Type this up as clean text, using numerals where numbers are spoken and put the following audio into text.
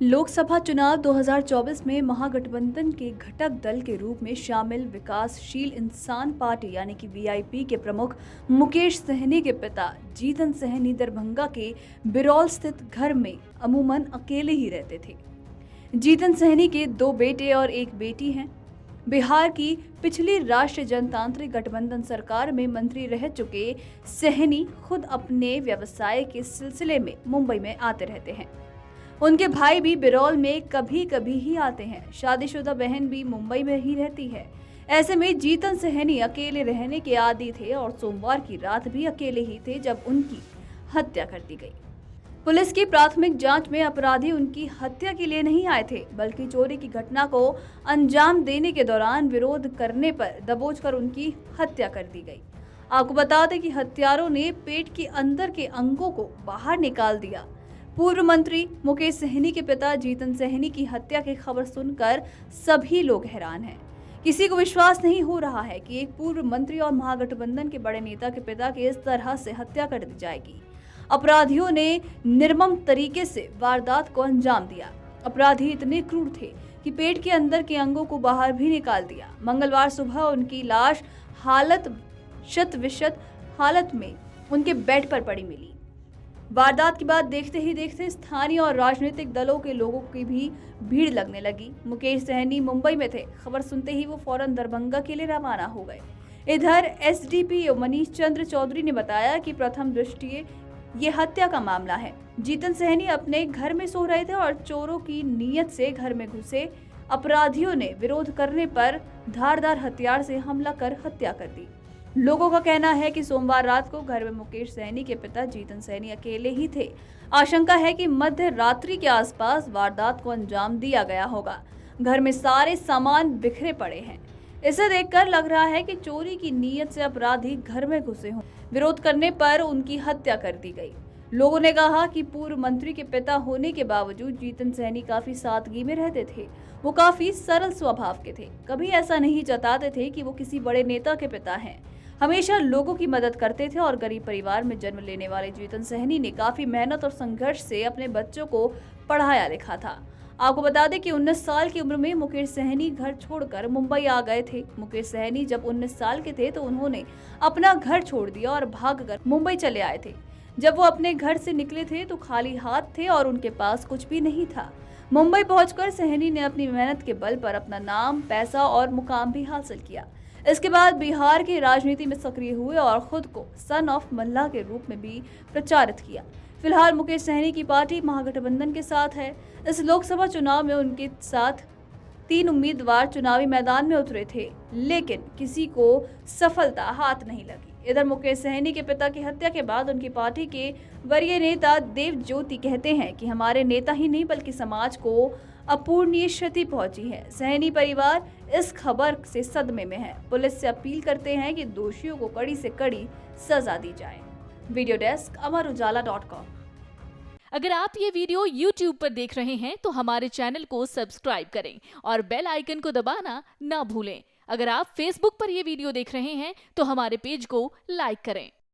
लोकसभा चुनाव 2024 में महागठबंधन के घटक दल के रूप में शामिल विकासशील इंसान पार्टी यानी कि वीआईपी के प्रमुख मुकेश सहनी के पिता जीतन सहनी दरभंगा के बिरौल स्थित घर में अमूमन अकेले ही रहते थे। जीतन सहनी के 2 बेटे और 1 बेटी हैं। बिहार की पिछली राष्ट्रीय जनतांत्रिक गठबंधन सरकार में मंत्री रह चुके सहनी खुद अपने व्यवसाय के सिलसिले में मुंबई में आते रहते हैं। उनके भाई भी बिरौल में कभी कभी ही आते हैं। शादीशुदा बहन भी मुंबई में ही रहती है। ऐसे में जीतन सहनी अकेले रहने के आदी थे और सोमवार की रात भी अकेले ही थे जब उनकी हत्या कर दी गई। पुलिस की प्राथमिक जांच में अपराधी उनकी हत्या के लिए नहीं आए थे, बल्कि चोरी की घटना को अंजाम देने के दौरान विरोध करने पर दबोचकर उनकी हत्या कर दी गई। आपको बता दें कि हत्यारों ने पेट के अंदर के अंगों को बाहर निकाल दिया। पूर्व मंत्री मुकेश सहनी के पिता जीतन सहनी की हत्या की खबर सुनकर सभी लोग हैरान हैं। किसी को विश्वास नहीं हो रहा है कि एक पूर्व मंत्री और महागठबंधन के बड़े नेता के पिता की इस तरह से हत्या कर दी जाएगी। अपराधियों ने निर्मम तरीके से वारदात को अंजाम दिया। अपराधी इतने क्रूर थे कि पेट के अंदर के अंगों को बाहर भी निकाल दिया। मंगलवार सुबह उनकी लाश शत-विशत हालत में उनके बेड पर पड़ी मिली। वारदात के बाद देखते ही देखते स्थानीय और राजनीतिक दलों के लोगों की भी भीड़ लगने लगी। मुकेश सहनी मुंबई में थे। खबर सुनते ही वो फौरन दरभंगा के लिए रवाना हो गए। इधर एसडीपीओ मनीष चंद्र चौधरी ने बताया कि प्रथम दृष्टया ये हत्या का मामला है। जीतन सहनी अपने घर में सो रहे थे और चोरों की नीयत से घर में घुसे अपराधियों ने विरोध करने पर धारदार हथियार से हमला कर हत्या कर दी। लोगों का कहना है कि सोमवार रात को घर में मुकेश सहनी के पिता जीतन सहनी अकेले ही थे। आशंका है कि मध्य रात्रि के आसपास वारदात को अंजाम दिया गया होगा। घर में सारे सामान बिखरे पड़े हैं। इसे देखकर लग रहा है कि चोरी की नीयत से अपराधी घर में घुसे हों। विरोध करने पर उनकी हत्या कर दी गई। लोगों ने कहा कि पूर्व मंत्री के पिता होने के बावजूद जीतन सहनी काफी सादगी में रहते थे। वो काफी सरल स्वभाव के थे। कभी ऐसा नहीं जताते थे कि वो किसी बड़े नेता के पिता हैं। हमेशा लोगों की मदद करते थे और गरीब परिवार में जन्म लेने वाले जीतन सहनी ने काफी मेहनत और संघर्ष से अपने बच्चों को पढ़ाया लिखा था। आपको बता दें कि 19 साल की उम्र में मुकेश सहनी घर छोड़कर मुंबई आ गए थे। मुकेश सहनी जब 19 साल के थे तो उन्होंने अपना घर छोड़ दिया और भागकर मुंबई चले आए थे। जब वो अपने घर से निकले थे तो खाली हाथ थे और उनके पास कुछ भी नहीं था। मुंबई पहुंचकर सहनी ने अपनी मेहनत के बल पर अपना नाम, पैसा और मुकाम भी हासिल किया। इसके बाद बिहार की राजनीति में सक्रिय हुए और खुद को सन ऑफ मल्लाह के रूप में भी प्रचारित किया। फिलहाल मुकेश सहनी की पार्टी महागठबंधन के साथ है। इस लोकसभा चुनाव में उनके साथ 3 उम्मीदवार चुनावी मैदान में उतरे थे, लेकिन किसी को सफलता हाथ नहीं लगी। इधर मुकेश सहनी के पिता की हत्या के बाद उनकी पार्टी के वरीय नेता देव ज्योति कहते हैं कि हमारे नेता ही नहीं बल्कि समाज को अपूरणीय क्षति पहुंची है। सहनी परिवार इस खबर से सदमे में है। पुलिस से अपील करते हैं कि दोषियों को कड़ी से कड़ी सजा दी जाए। Video desk Amar Ujala dot com. अगर आप ये वीडियो YouTube पर देख रहे हैं तो हमारे चैनल को सब्सक्राइब करें और बेल आइकन को दबाना ना भूलें। अगर आप Facebook पर ये वीडियो देख रहे हैं तो हमारे पेज को लाइक करें।